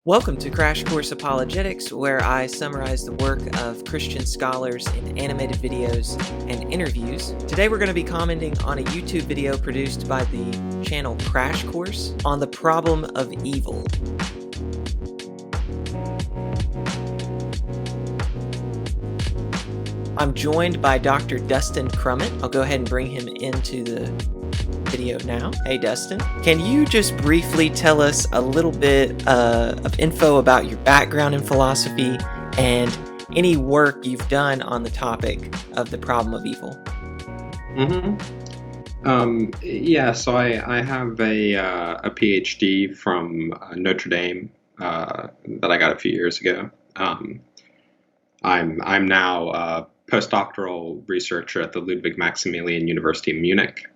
Welcome to Crash Course Apologetics, where I summarize the work of Christian scholars in animated videos and interviews. Today we're going to be commenting on a YouTube video produced by the channel Crash Course on the problem of evil. I'm joined by Dr. Dustin Crummett. I'll go ahead and bring him into the video now. Hey Dustin, can you just briefly tell us a little bit of info about your background in philosophy and any work you've done on the topic of the problem of evil? So I have a PhD from Notre Dame that I got a few years ago. I'm now a postdoctoral researcher at the Ludwig Maximilian University in Munich.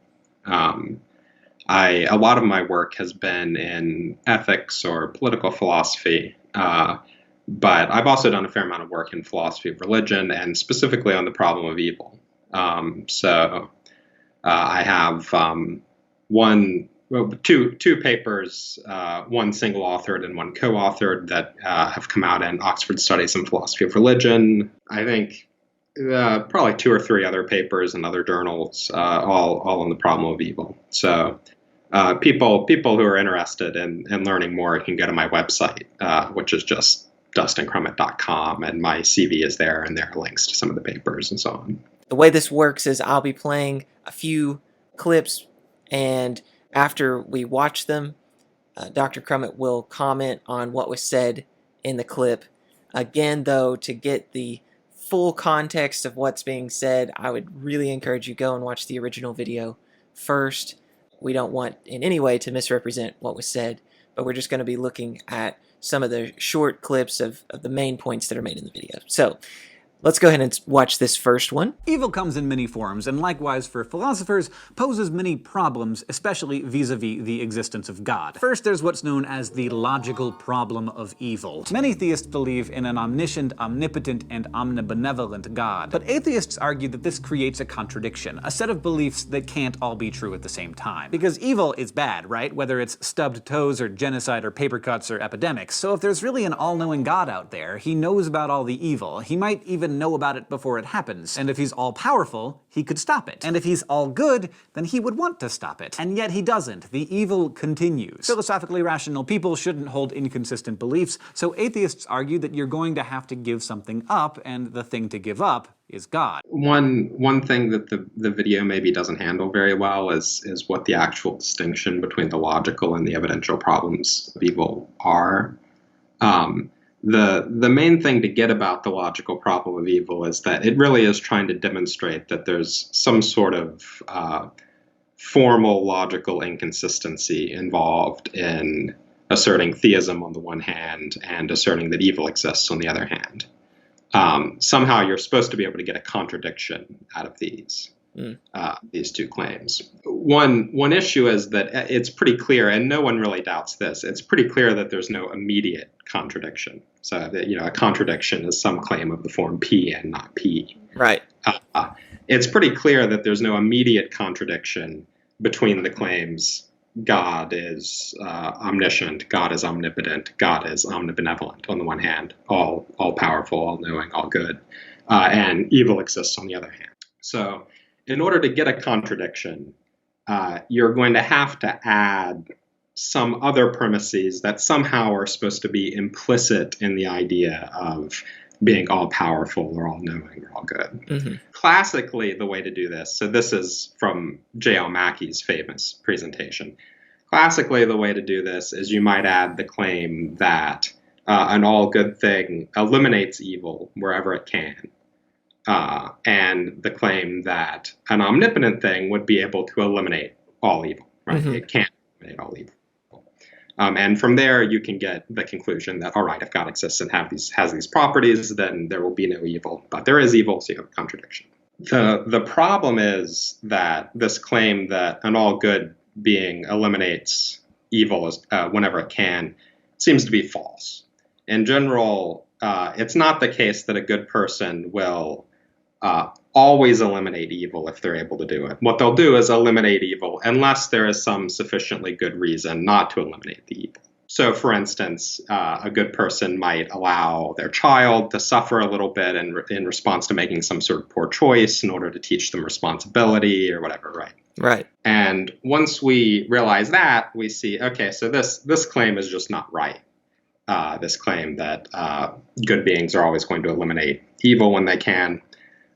A lot of my work has been in ethics or political philosophy, but I've also done a fair amount of work in philosophy of religion and specifically on the problem of evil. I have two papers, one single authored and one co-authored that have come out in Oxford Studies in Philosophy of Religion. I think probably two or three other papers in other journals, all on the problem of evil. So people who are interested in learning more can go to my website, which is just dustincrummett.com, and my CV is there, and there are links to some of the papers and so on. The way this works is I'll be playing a few clips, and after we watch them, Dr. Crummett will comment on what was said in the clip. Again, though, to get the full context of what's being said, I would really encourage you go and watch the original video first. We don't want in any way to misrepresent what was said, but we're just going to be looking at some of the short clips of the main points that are made in the video. So let's go ahead and watch this first one. Evil comes in many forms, and likewise for philosophers, poses many problems, especially vis-a-vis the existence of God. First, there's what's known as the logical problem of evil. Many theists believe in an omniscient, omnipotent, and omnibenevolent God. But atheists argue that this creates a contradiction, a set of beliefs that can't all be true at the same time. Because evil is bad, right? Whether it's stubbed toes, or genocide, or paper cuts, or epidemics. So if there's really an all-knowing God out there, he knows about all the evil. He might even know about it before it happens. And if he's all-powerful, he could stop it. And if he's all good, then he would want to stop it. And yet he doesn't. The evil continues. Philosophically rational people shouldn't hold inconsistent beliefs, so atheists argue that you're going to have to give something up, and the thing to give up is God. One thing that the video maybe doesn't handle very well is what the actual distinction between the logical and the evidential problems of evil are. The main thing to get about the logical problem of evil is that it really is trying to demonstrate that there's some sort of formal logical inconsistency involved in asserting theism on the one hand and asserting that evil exists on the other hand. Somehow you're supposed to be able to get a contradiction out of these two claims. One issue is that it's pretty clear, and no one really doubts this, it's pretty clear that there's no immediate contradiction. So that, a contradiction is some claim of the form P and not P. Right. It's pretty clear that there's no immediate contradiction between the claims God is omniscient, God is omnipotent, God is omnibenevolent on the one hand, all powerful, all knowing, all good, and evil exists on the other hand. So in order to get a contradiction, you're going to have to add some other premises that somehow are supposed to be implicit in the idea of being all-powerful or all-knowing or all-good. Mm-hmm. Classically, the way to do this, so this is from J.L. Mackey's famous presentation. Classically, the way to do this is you might add the claim that an all-good thing eliminates evil wherever it can. And the claim that an omnipotent thing would be able to eliminate all evil, right? Mm-hmm. It can't eliminate all evil. And from there, you can get the conclusion that, all right, if God exists and has these properties, then there will be no evil. But there is evil, so you have a contradiction. The problem is that this claim that an all-good being eliminates evil whenever it can seems to be false. In general, it's not the case that a good person will always eliminate evil if they're able to do it. What they'll do is eliminate evil unless there is some sufficiently good reason not to eliminate the evil. So, for instance, a good person might allow their child to suffer a little bit in response to making some sort of poor choice in order to teach them responsibility or whatever, right? Right. And once we realize that, we see, okay, so this claim is just not right. This claim that good beings are always going to eliminate evil when they can.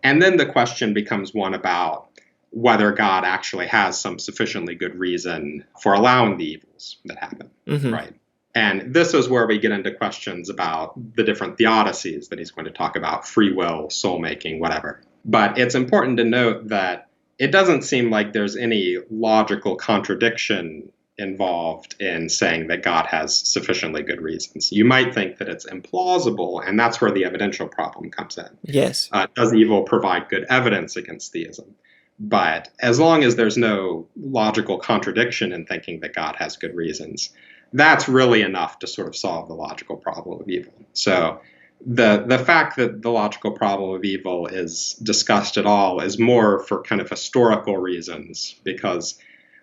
And then the question becomes one about whether God actually has some sufficiently good reason for allowing the evils that happen, right? And this is where we get into questions about the different theodicies that he's going to talk about, free will, soul-making, whatever. But it's important to note that it doesn't seem like there's any logical contradiction involved in saying that God has sufficiently good reasons. You might think that it's implausible, and that's where the evidential problem comes in. Yes. Does evil provide good evidence against theism? But as long as there's no logical contradiction in thinking that God has good reasons, that's really enough to sort of solve the logical problem of evil. So the fact that the logical problem of evil is discussed at all is more for kind of historical reasons, because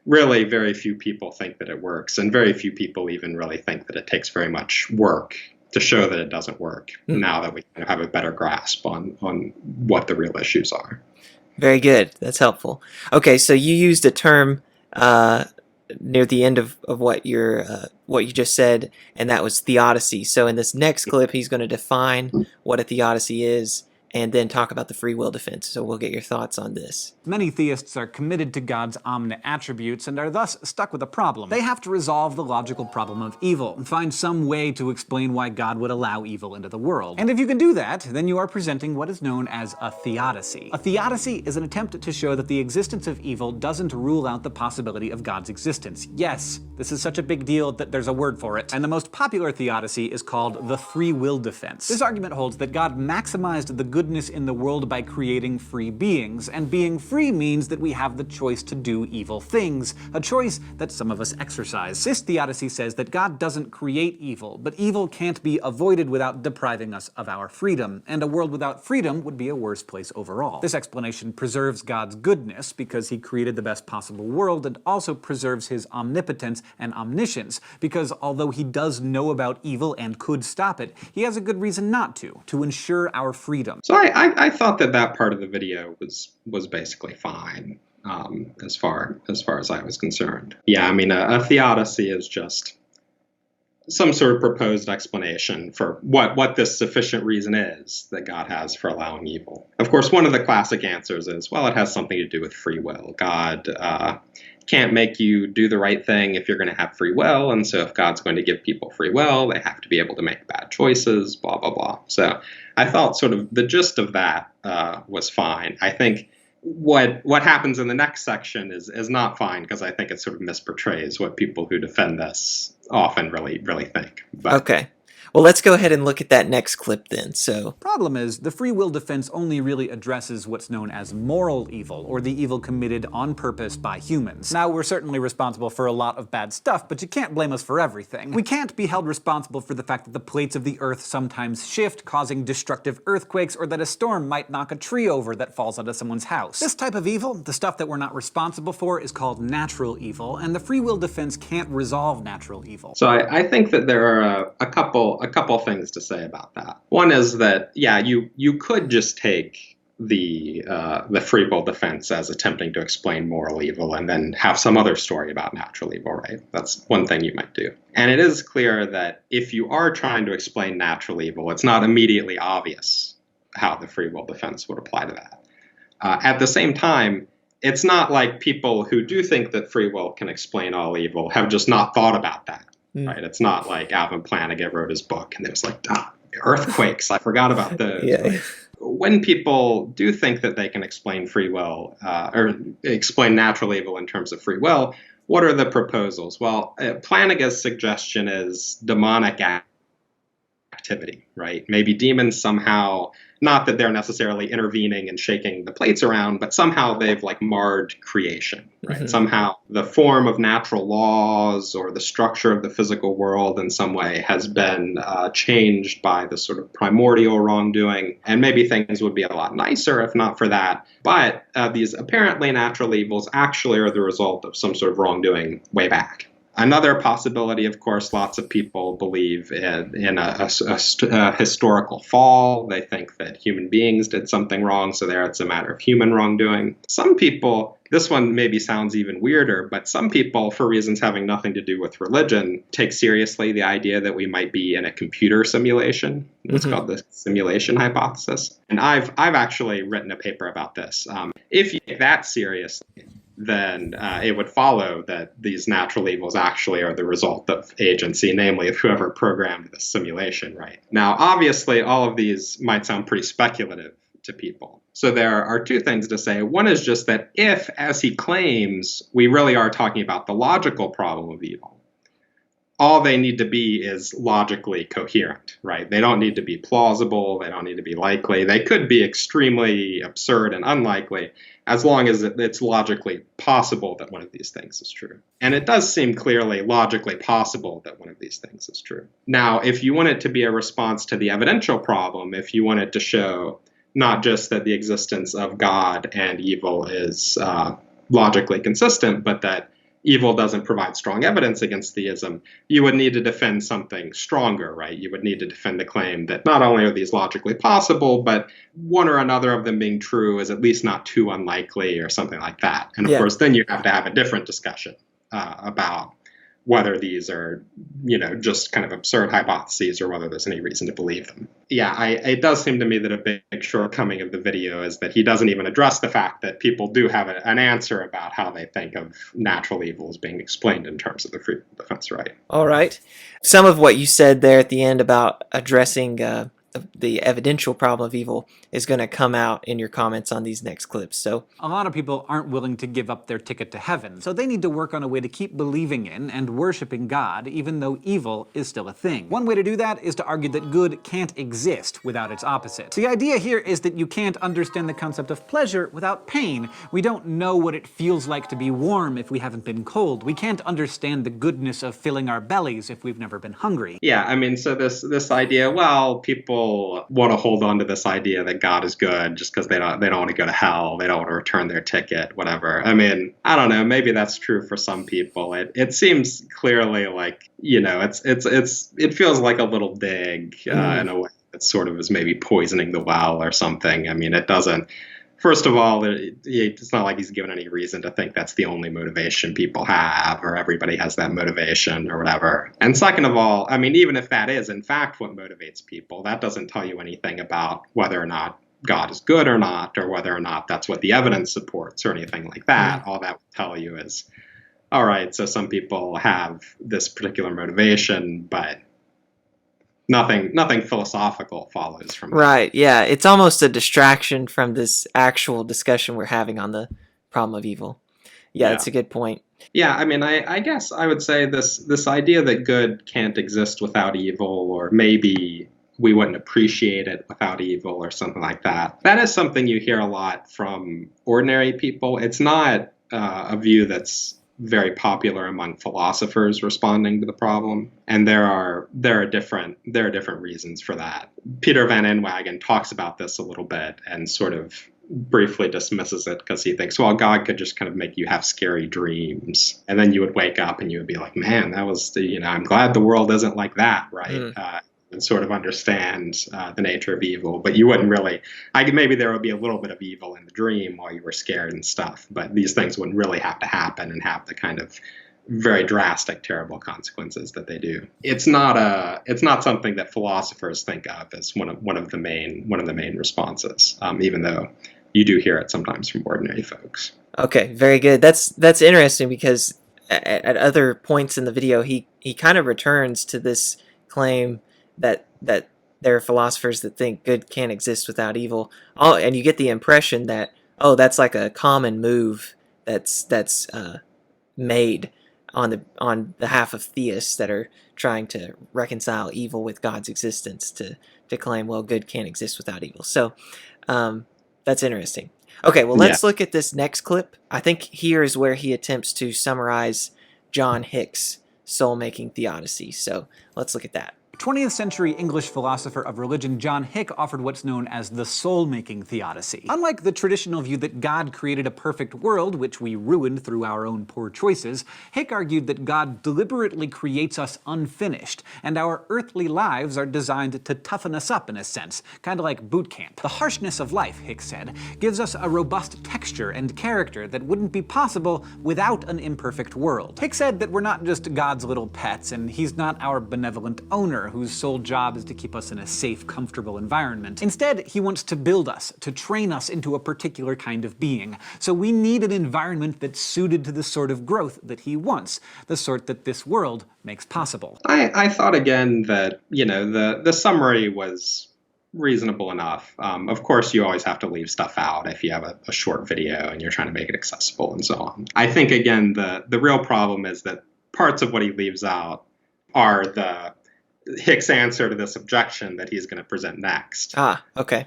really very few people think that it works, and very few people even really think that it takes very much work to show that it doesn't work, now that we kind of have a better grasp on what the real issues are. Very good. That's helpful. Okay, so you used a term near the end of what you just said, and that was theodicy. So in this next clip, he's going to define what a theodicy is and then talk about the free will defense. So we'll get your thoughts on this. Many theists are committed to God's omni-attributes and are thus stuck with a problem. They have to resolve the logical problem of evil and find some way to explain why God would allow evil into the world. And if you can do that, then you are presenting what is known as a theodicy. A theodicy is an attempt to show that the existence of evil doesn't rule out the possibility of God's existence. Yes, this is such a big deal that there's a word for it. And the most popular theodicy is called the free will defense. This argument holds that God maximized the goodness in the world by creating free beings, and being free means that we have the choice to do evil things, a choice that some of us exercise. This theodicy says that God doesn't create evil, but evil can't be avoided without depriving us of our freedom, and a world without freedom would be a worse place overall. This explanation preserves God's goodness because he created the best possible world, and also preserves his omnipotence and omniscience, because although he does know about evil and could stop it, he has a good reason not to ensure our freedom. So I thought that part of the video was basically fine, as far as I was concerned. Yeah, I mean, a theodicy is just some sort of proposed explanation for what this sufficient reason is that God has for allowing evil. Of course, one of the classic answers is, well, it has something to do with free will. God can't make you do the right thing if you're going to have free will, and so if God's going to give people free will, they have to be able to make bad choices, blah, blah, blah. So I thought sort of the gist of that was fine. I think what happens in the next section is not fine, because I think it sort of misportrays what people who defend this often really think. But, okay. Well, let's go ahead and look at that next clip then. So, problem is, the free will defense only really addresses what's known as moral evil, or the evil committed on purpose by humans. Now, we're certainly responsible for a lot of bad stuff, but you can't blame us for everything. We can't be held responsible for the fact that the plates of the Earth sometimes shift, causing destructive earthquakes, or that a storm might knock a tree over that falls onto someone's house. This type of evil, the stuff that we're not responsible for, is called natural evil, and the free will defense can't resolve natural evil. So I think that there are a couple things to say about that. One is that, yeah, you could just take the free will defense as attempting to explain moral evil and then have some other story about natural evil, right? That's one thing you might do. And it is clear that if you are trying to explain natural evil, it's not immediately obvious how the free will defense would apply to that. At the same time, it's not like people who do think that free will can explain all evil have just not thought about that. Right? It's not like Alvin Plantinga wrote his book and it was like, earthquakes, I forgot about those. Yeah. Right? When people do think that they can explain free will, or explain natural evil in terms of free will, what are the proposals? Well, Plantinga's suggestion is demonic activity, right? Maybe demons somehow, not that they're necessarily intervening and shaking the plates around, but somehow they've like marred creation, right? Mm-hmm. Somehow the form of natural laws or the structure of the physical world in some way has been changed by the sort of primordial wrongdoing, and maybe things would be a lot nicer if not for that. But these apparently natural evils actually are the result of some sort of wrongdoing way back. Another possibility, of course, lots of people believe in a historical fall. They think that human beings did something wrong, so there it's a matter of human wrongdoing. Some people, this one maybe sounds even weirder, but some people, for reasons having nothing to do with religion, take seriously the idea that we might be in a computer simulation. It's called the simulation hypothesis. And I've actually written a paper about this. If you take that seriously, then it would follow that these natural evils actually are the result of agency, namely of whoever programmed the simulation, right? Now, obviously, all of these might sound pretty speculative to people. So there are two things to say. One is just that if, as he claims, we really are talking about the logical problem of evil, all they need to be is logically coherent, right? They don't need to be plausible. They don't need to be likely. They could be extremely absurd and unlikely, as long as it's logically possible that one of these things is true. And it does seem clearly logically possible that one of these things is true. Now, if you want it to be a response to the evidential problem, if you want it to show not just that the existence of God and evil is logically consistent, but that evil doesn't provide strong evidence against theism, you would need to defend something stronger, right? You would need to defend the claim that not only are these logically possible, but one or another of them being true is at least not too unlikely or something like that. And of course, then you have to have a different discussion about whether these are, just kind of absurd hypotheses or whether there's any reason to believe them. Yeah, it does seem to me that a big shortcoming of the video is that he doesn't even address the fact that people do have an answer about how they think of natural evils being explained in terms of the free defense right. All right. Some of what you said there at the end about addressing the evidential problem of evil is going to come out in your comments on these next clips. So a lot of people aren't willing to give up their ticket to heaven, so they need to work on a way to keep believing in and worshiping God, even though evil is still a thing. One way to do that is to argue that good can't exist without its opposite. The idea here is that you can't understand the concept of pleasure without pain. We don't know what it feels like to be warm if we haven't been cold. We can't understand the goodness of filling our bellies if we've never been hungry. Yeah, I mean, so this idea, well, people want to hold on to this idea that God is good just because they don't want to go to hell, they don't want to return their ticket, whatever. I mean, I don't know, maybe that's true for some people. It seems clearly like, it feels like a little dig in a way that sort of is maybe poisoning the well or something. I mean, it doesn't. First of all, it's not like he's given any reason to think that's the only motivation people have, or everybody has that motivation, or whatever. And second of all, I mean, even if that is in fact what motivates people, that doesn't tell you anything about whether or not God is good or not, or whether or not that's what the evidence supports, or anything like that. All that would tell you is, all right, so some people have this particular motivation, but nothing philosophical follows from that. Right, yeah. It's almost a distraction from this actual discussion we're having on the problem of evil. Yeah, that's a good point. Yeah, I mean, I guess I would say this idea that good can't exist without evil, or maybe we wouldn't appreciate it without evil, or something like that. That is something you hear a lot from ordinary people. It's not a view that's very popular among philosophers responding to the problem, and there are different reasons for that. Peter Van Inwagen talks about this a little bit and sort of briefly dismisses it because he thinks, well, God could just kind of make you have scary dreams, and then you would wake up and you would be like, man, that was I'm glad the world isn't like that, right? And sort of understand the nature of evil, but you wouldn't really. Maybe there would be a little bit of evil in the dream while you were scared and stuff, but these things wouldn't really have to happen and have the kind of very drastic, terrible consequences that they do. It's not something that philosophers think of as one of the main responses, even though you do hear it sometimes from ordinary folks. Okay, very good. That's interesting because at other points in the video, he kind of returns to this claim that there are philosophers that think good can't exist without evil. And you get the impression that, that's like a common move that's made on behalf of theists that are trying to reconcile evil with God's existence to claim, well, good can't exist without evil. So that's interesting. Okay, well, let's look at this next clip. I think here is where he attempts to summarize John Hicks' soul-making theodicy. So let's look at that. 20th century English philosopher of religion John Hicks offered what's known as the soul-making theodicy. Unlike the traditional view that God created a perfect world, which we ruined through our own poor choices, Hicks argued that God deliberately creates us unfinished, and our earthly lives are designed to toughen us up in a sense, kind of like boot camp. The harshness of life, Hicks said, gives us a robust texture and character that wouldn't be possible without an imperfect world. Hicks said that we're not just God's little pets, and he's not our benevolent owner whose sole job is to keep us in a safe, comfortable environment. Instead, he wants to build us, to train us into a particular kind of being. So we need an environment that's suited to the sort of growth that he wants, the sort that this world makes possible. I thought again that, the summary was reasonable enough. Of course, you always have to leave stuff out if you have a short video and you're trying to make it accessible and so on. I think, again, the real problem is that parts of what he leaves out are the Hicks' answer to this objection that he's going to present next. Ah, okay.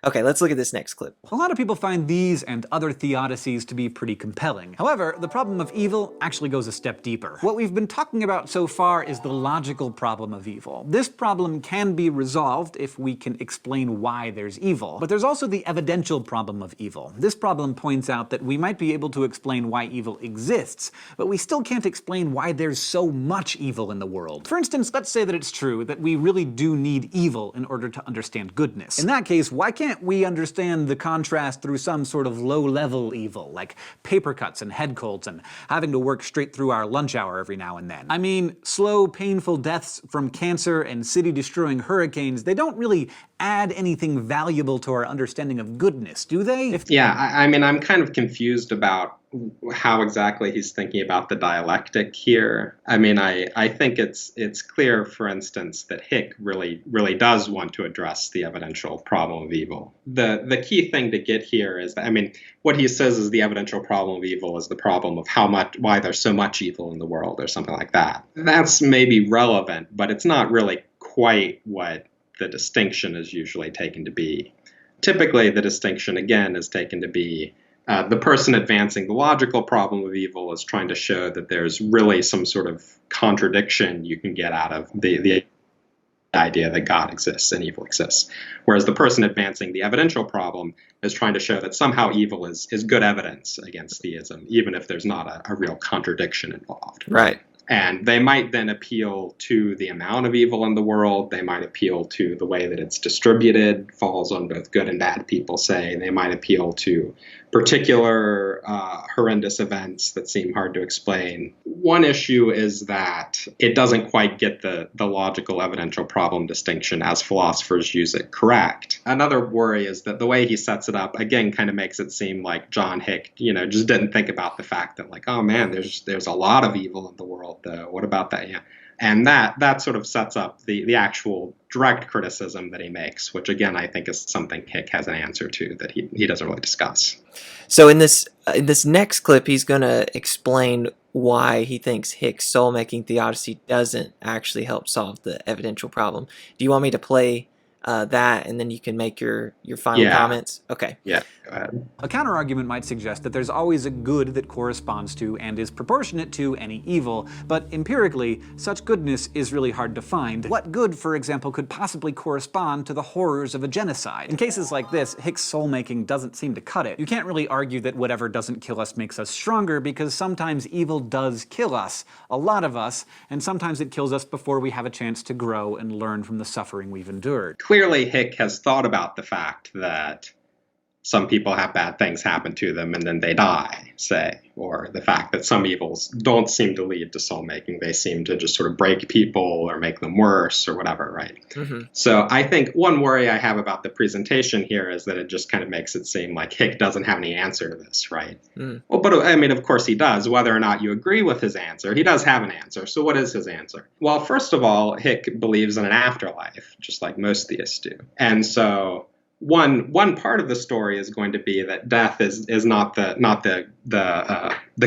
Okay, let's look at this next clip. A lot of people find these and other theodicies to be pretty compelling. However, the problem of evil actually goes a step deeper. What we've been talking about so far is the logical problem of evil. This problem can be resolved if we can explain why there's evil. But there's also the evidential problem of evil. This problem points out that we might be able to explain why evil exists, but we still can't explain why there's so much evil in the world. For instance, let's say that it's true that we really do need evil in order to understand goodness. In that case, why can't we understand the contrast through some sort of low-level evil, like paper cuts and head colds and having to work straight through our lunch hour every now and then? I mean, slow, painful deaths from cancer and city-destroying hurricanes, they don't really add anything valuable to our understanding of goodness, do they? I mean, I'm kind of confused about how exactly he's thinking about the dialectic here. I mean, I think it's clear, for instance, that Hicks really does want to address the evidential problem of evil. The key thing to get here is that, I mean, what he says is the evidential problem of evil is the problem of why there's so much evil in the world, or something like that. That's maybe relevant, but it's not really quite what the distinction is usually taken to be. Typically, the distinction, again, is taken to be the person advancing the logical problem of evil is trying to show that there's really some sort of contradiction you can get out of the idea that God exists and evil exists. Whereas the person advancing the evidential problem is trying to show that somehow evil is good evidence against theism, even if there's not a real contradiction involved. Right. And they might then appeal to the amount of evil in the world. They might appeal to the way that it's distributed, falls on both good and bad people, say. They might appeal to particular horrendous events that seem hard to explain. One issue is that it doesn't quite get the logical evidential problem distinction as philosophers use it correct. Another worry is that the way he sets it up, again, kind of makes it seem like John Hicks, just didn't think about the fact that, like, oh man, there's a lot of evil in the world, though. What about that? Yeah. And that sort of sets up the actual direct criticism that he makes, which, again, I think is something Hicks has an answer to that he doesn't really discuss. So in this next clip, he's going to explain why he thinks Hicks' soul-making theodicy doesn't actually help solve the evidential problem. Do you want me to play that, and then you can make your final comments? Okay. Yeah, go ahead. A counterargument might suggest that there's always a good that corresponds to and is proportionate to any evil, but empirically, such goodness is really hard to find. What good, for example, could possibly correspond to the horrors of a genocide? In cases like this, Hicks' soul-making doesn't seem to cut it. You can't really argue that whatever doesn't kill us makes us stronger, because sometimes evil does kill us, a lot of us, and sometimes it kills us before we have a chance to grow and learn from the suffering we've endured. Clearly, Hicks has thought about the fact that some people have bad things happen to them and then they die, say, or the fact that some evils don't seem to lead to soul-making. They seem to just sort of break people or make them worse or whatever, right? Mm-hmm. So I think one worry I have about the presentation here is that it just kind of makes it seem like Hicks doesn't have any answer to this, right? Mm. Well, but I mean, of course he does. Whether or not you agree with his answer, he does have an answer. So what is his answer? Well, first of all, Hicks believes in an afterlife, just like most theists do. And so one part of the story is going to be that death is not the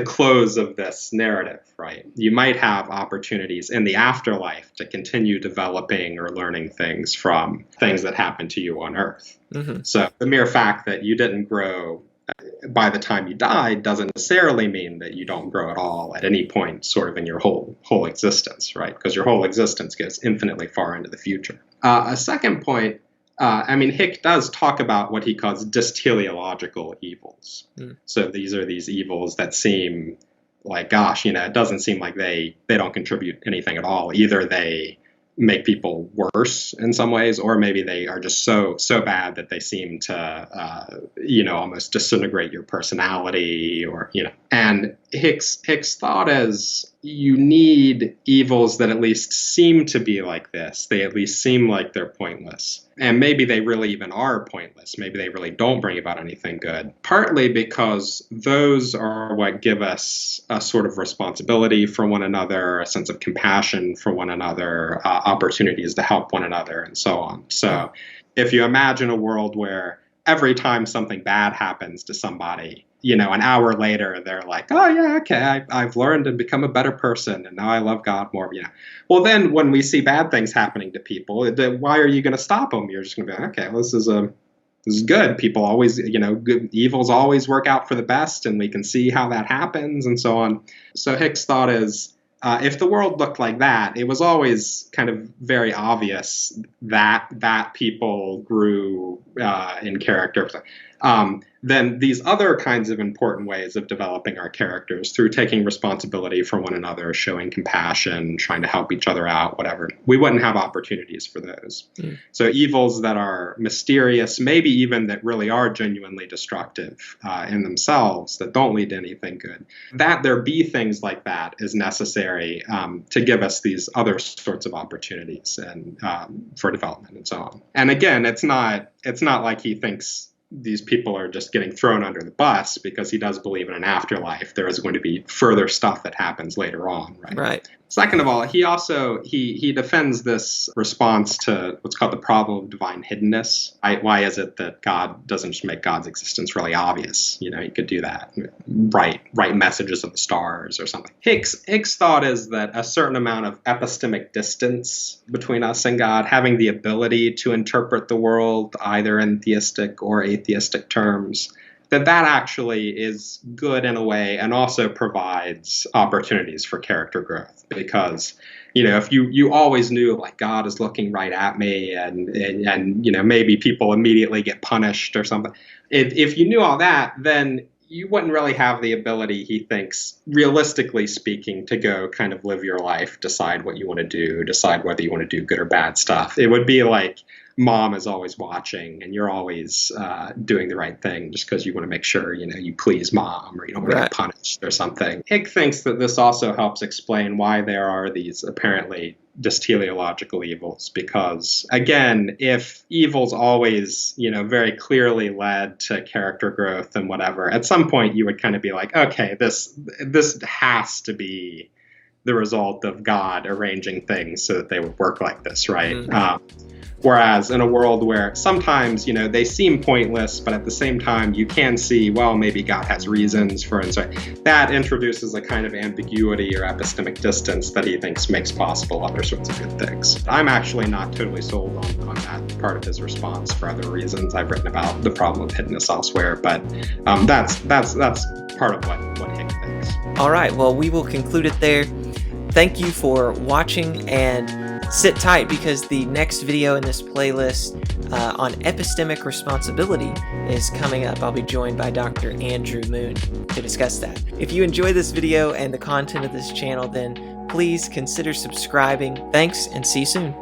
close of this narrative, right? You might have opportunities in the afterlife to continue developing or learning things from things that happened to you on Earth. Mm-hmm. So the mere fact that you didn't grow by the time you die doesn't necessarily mean that you don't grow at all at any point sort of in your whole existence, right? Because your whole existence goes infinitely far into the future. A second point, Hicks does talk about what he calls dysteriological evils. So these are these evils that seem like, gosh, it doesn't seem like they don't contribute anything at all. Either they make people worse in some ways, or maybe they are just so bad that they seem to almost disintegrate your personality, or and Hicks thought as you need evils that at least seem to be like this. They at least seem like they're pointless, and maybe they really even are pointless. Maybe they really don't bring about anything good, partly because those are what give us a sort of responsibility for one another, a sense of compassion for one another, opportunities to help one another, and so on. So if you imagine a world where every time something bad happens to somebody, an hour later, they're like, oh, yeah, okay, I've learned and become a better person, and now I love God more. Well, then when we see bad things happening to people, why are you going to stop them? You're just going to be like, okay, well, this is good. People always, good evils always work out for the best, and we can see how that happens, and so on. So Hicks thought if the world looked like that, it was always kind of very obvious that people grew in character. Then these other kinds of important ways of developing our characters through taking responsibility for one another, showing compassion, trying to help each other out, whatever, we wouldn't have opportunities for those. So evils that are mysterious, maybe even that really are genuinely destructive in themselves, that don't lead to anything good, that there be things like that is necessary to give us these other sorts of opportunities and for development and so on. And again, it's not like he thinks these people are just getting thrown under the bus, because he does believe in an afterlife. There is going to be further stuff that happens later on, right? Right. Second of all, he also he defends this response to what's called the problem of divine hiddenness. Why is it that God doesn't just make God's existence really obvious? He could do that, write messages of the stars or something. Hicks thought is that a certain amount of epistemic distance between us and God, having the ability to interpret the world either in theistic or atheistic terms, that actually is good in a way, and also provides opportunities for character growth. Because, if you always knew like God is looking right at me, and maybe people immediately get punished or something. If you knew all that, then you wouldn't really have the ability, he thinks, realistically speaking, to go kind of live your life, decide what you want to do, decide whether you want to do good or bad stuff. It would be like mom is always watching, and you're always doing the right thing just because you want to make sure, you please mom, or you don't want to get punished or something. Hicks thinks that this also helps explain why there are these apparently dysteriological evils, because again, if evils always, very clearly led to character growth and whatever, at some point you would kind of be like, okay, this has to be the result of God arranging things so that they would work like this, right? Whereas in a world where sometimes, they seem pointless, but at the same time you can see, well, maybe God has reasons for it. So that introduces a kind of ambiguity or epistemic distance that he thinks makes possible other sorts of good things. I'm actually not totally sold on that part of his response for other reasons. I've written about the problem of hiddenness elsewhere, but that's part of what Hicks thinks. All right, well, we will conclude it there. Thank you for watching, and sit tight, because the next video in this playlist on epistemic responsibility is coming up. I'll be joined by Dr. Andrew Moon to discuss that. If you enjoy this video and the content of this channel, then please consider subscribing. Thanks, and see you soon.